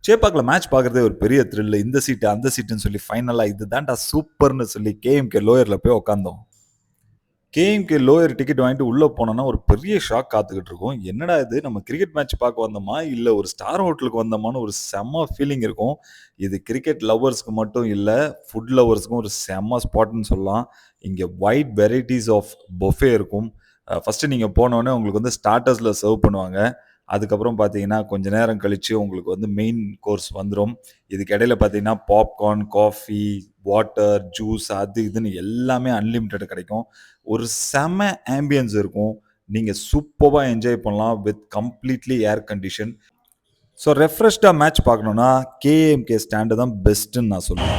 சேப்பாக்கில் match பார்க்குறதே ஒரு பெரிய த்ரில். இந்த சீட்டு அந்த சீட்டுன்னு சொல்லி ஃபைனலாக இது தான்டா சூப்பர்னு சொல்லி கேஎம்கே லோயரில் போய் உட்காந்தோம். கேஎம்கே லோயர் டிக்கெட் வாங்கிட்டு உள்ளே போனோன்னா ஒரு பெரிய ஷாக் காத்துக்கிட்டு இருக்கோம். என்னடா இது, நம்ம கிரிக்கெட் மேட்ச் பார்க்க வந்தோமா இல்லை ஒரு ஸ்டார் ஹோட்டலுக்கு வந்தோமான்னு ஒரு செம்ம ஃபீலிங் இருக்கும். இது கிரிக்கெட் லவ்வர்ஸ்க்கு மட்டும் இல்லை, ஃபுட் லவ்வர்ஸ்க்கும் ஒரு செம்ம ஸ்பாட்னு சொல்லலாம். இங்கே வைட் வெரைட்டிஸ் ஆஃப் பொஃபே இருக்கும். ஃபஸ்ட்டு நீங்கள் போனோடனே உங்களுக்கு வந்து ஸ்டார்டர்ஸில் சர்வ் பண்ணுவாங்க. அதுக்கப்புறம் பார்த்தீங்கன்னா கொஞ்ச நேரம் கழித்து உங்களுக்கு வந்து மெயின் கோர்ஸ் வந்துடும். இதுக்கு இடையில பார்த்தீங்கன்னா பாப்கார்ன், காஃபி, வாட்டர், ஜூஸ் அது இதுன்னு எல்லாமே அன்லிமிட்டட் கிடைக்கும். ஒரு செம ஆம்பியன்ஸ் இருக்கும். நீங்கள் சூப்பராக என்ஜாய் பண்ணலாம் with completely air condition. So ரெஃப்ரெஷ்டாக மேட்ச் பார்க்கணுன்னா கேஎம்கே ஸ்டாண்டு தான் பெஸ்ட்டுன்னு நான் சொல்லுவேன்.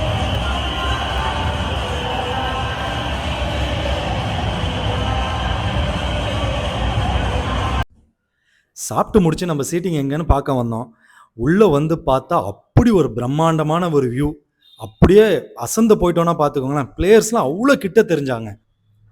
சாப்பிட்டு முடிச்சு நம்ம சீட்டிங் எங்கன்னு பார்க்க வந்தோம். உள்ளே வந்து பார்த்தா அப்படி ஒரு பிரம்மாண்டமான ஒரு வியூ. அப்படியே அசந்து போயிட்டோன்னா பார்த்துக்கோங்களேன். பிளேயர்ஸ்லாம் அவ்வளோ கிட்ட தெரிஞ்சாங்க.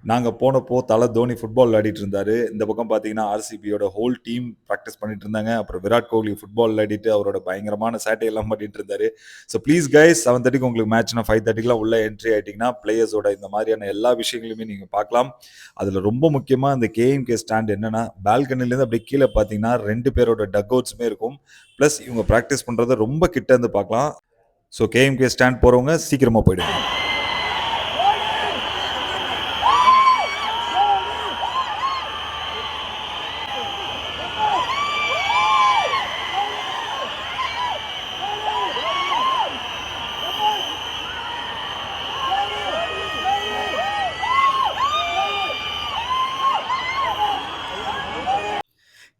நாங்கள் போனப்போ தலை தோனி ஃபுட்பால் விளையாடிட்டு இருந்தார். இந்த பக்கம் பார்த்தீங்கன்னா ஆர்சிபியோட ஹோல் டீம் ப்ராக்டிஸ் பண்ணிட்டு இருந்தாங்க. அப்புறம் விராட் கோலி ஃபுட்பால் விளையாடிட்டு அவரோட பயங்கரமான சேட்டையெல்லாம் பண்ணிட்டு இருந்தார். ஸோ ப்ளீஸ் கைஸ், 7:30 உங்களுக்கு மேட்ச்னா 5:30 உள்ள என்ட்ரி ஆகிட்டிங்கன்னா பிளேயர்ஸோட இந்த மாதிரியான எல்லா விஷயங்களையுமே நீங்கள் பார்க்கலாம். அதில் ரொம்ப முக்கியமாக இந்த கேஎம்கே ஸ்டாண்ட் என்னென்னா, பால்கனிலேருந்து அப்படியே கீழே பார்த்தீங்கன்னா 2 பேரோட டக் அவுட்ஸுமே இருக்கும். ப்ளஸ் இவங்க ப்ராக்டிஸ் பண்ணுறத ரொம்ப கிட்ட இருந்து பார்க்கலாம். ஸோ கேஎம்கே ஸ்டாண்ட் போகிறவங்க சீக்கிரமாக போயிடுங்க.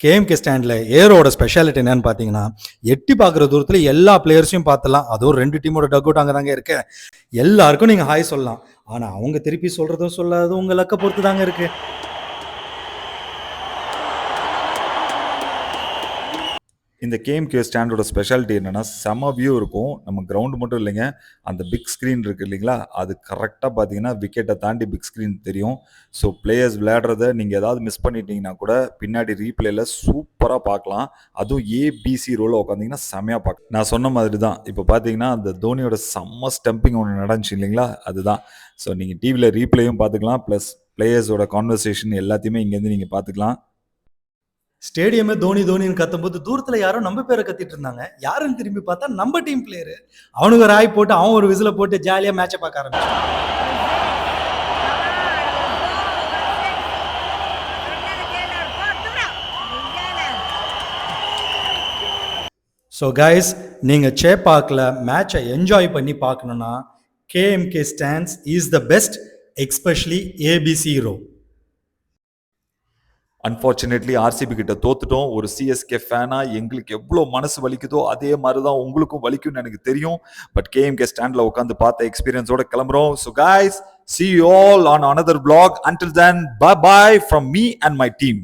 கேஎம்கே ஸ்டாண்டில் ஏரோட ஸ்பெஷாலிட்டி என்னன்னு பார்த்தீங்கன்னா, எட்டி பார்க்குற தூரத்தில் எல்லா பிளேயர்ஸையும் பார்த்துலாம். அதுவும் 2 டீமோட டக் அவுட் அங்கே தாங்க இருக்கு. எல்லாருக்கும் நீங்கள் ஹாய் சொல்லலாம். ஆனால் அவங்க திருப்பி சொல்கிறதும் சொல்லாததும் உங்கள் லக்கை பொறுத்து தாங்க இருக்குது. இந்த கேஎம்கே ஸ்டாண்டோட ஸ்பெஷாலிட்டி என்னென்னா, செம வியூ இருக்கும். நம்ம கிரவுண்டு மட்டும் இல்லைங்க, அந்த பிக் ஸ்க்ரீன் இருக்குது இல்லைங்களா, அது கரெக்டாக பார்த்தீங்கன்னா விக்கெட்டை தாண்டி பிக் ஸ்க்ரீன் தெரியும். ஸோ பிளேயர்ஸ் விளையாடுறத நீங்கள் ஏதாவது மிஸ் பண்ணிட்டீங்கன்னா கூட பின்னாடி ரீப்ளேயில் சூப்பராக பார்க்கலாம். அதுவும் ஏபிசி ரோவில் உட்காந்திங்கன்னா செம்மையாக பார்க்கலாம். நான் சொன்ன மாதிரி தான் இப்போ பார்த்தீங்கன்னா அந்த தோனியோட செம்ம ஸ்டம்பிங் ஒன்று நடந்துச்சு இல்லைங்களா, அதுதான். ஸோ நீங்கள் டிவியில் ரீப்ளேயும் பார்த்துக்கலாம், ப்ளஸ் பிளேயர்ஸோட கான்வர்சேஷன் எல்லாத்தையுமே இங்கேருந்து நீங்கள் பார்த்துக்கலாம். ஸ்டேடியமே தோனி தோனின்னு கத்தும்போது தூரத்தில் யாரோ நம்ம பேரை கத்திட்டு இருந்தாங்க. யாருன்னு திரும்பி பார்த்தா நம்ம டீம் பிளேயரு. அவனுக்கு ஒரு ஆய் போட்டு அவன் ஒரு விசில போட்டு ஜாலியாக மேட்சை பார்க்க ஆரம்பிச்சான். ஸோ கைஸ், நீங்கள் சேப்பாக்கில் மேட்சை என்ஜாய் பண்ணி பார்க்கணுன்னா KMK stands is the best, especially ABC row. Unfortunately RCB கிட்ட தோத்துட்டோம். ஒரு சிஎஸ்கே ஃபேனா எங்களுக்கு எவ்வளோ மனசு வலிக்குதோ அதே மாதிரி தான் உங்களுக்கும் வலிக்கும்னு எனக்கு தெரியும். பட் கேஎம்கே ஸ்டாண்டில் உட்காந்து பார்த்த எக்ஸ்பீரியன்ஸோட கிளம்புறோம். So guys, see you all on another vlog. Until then, bye bye from me and my team.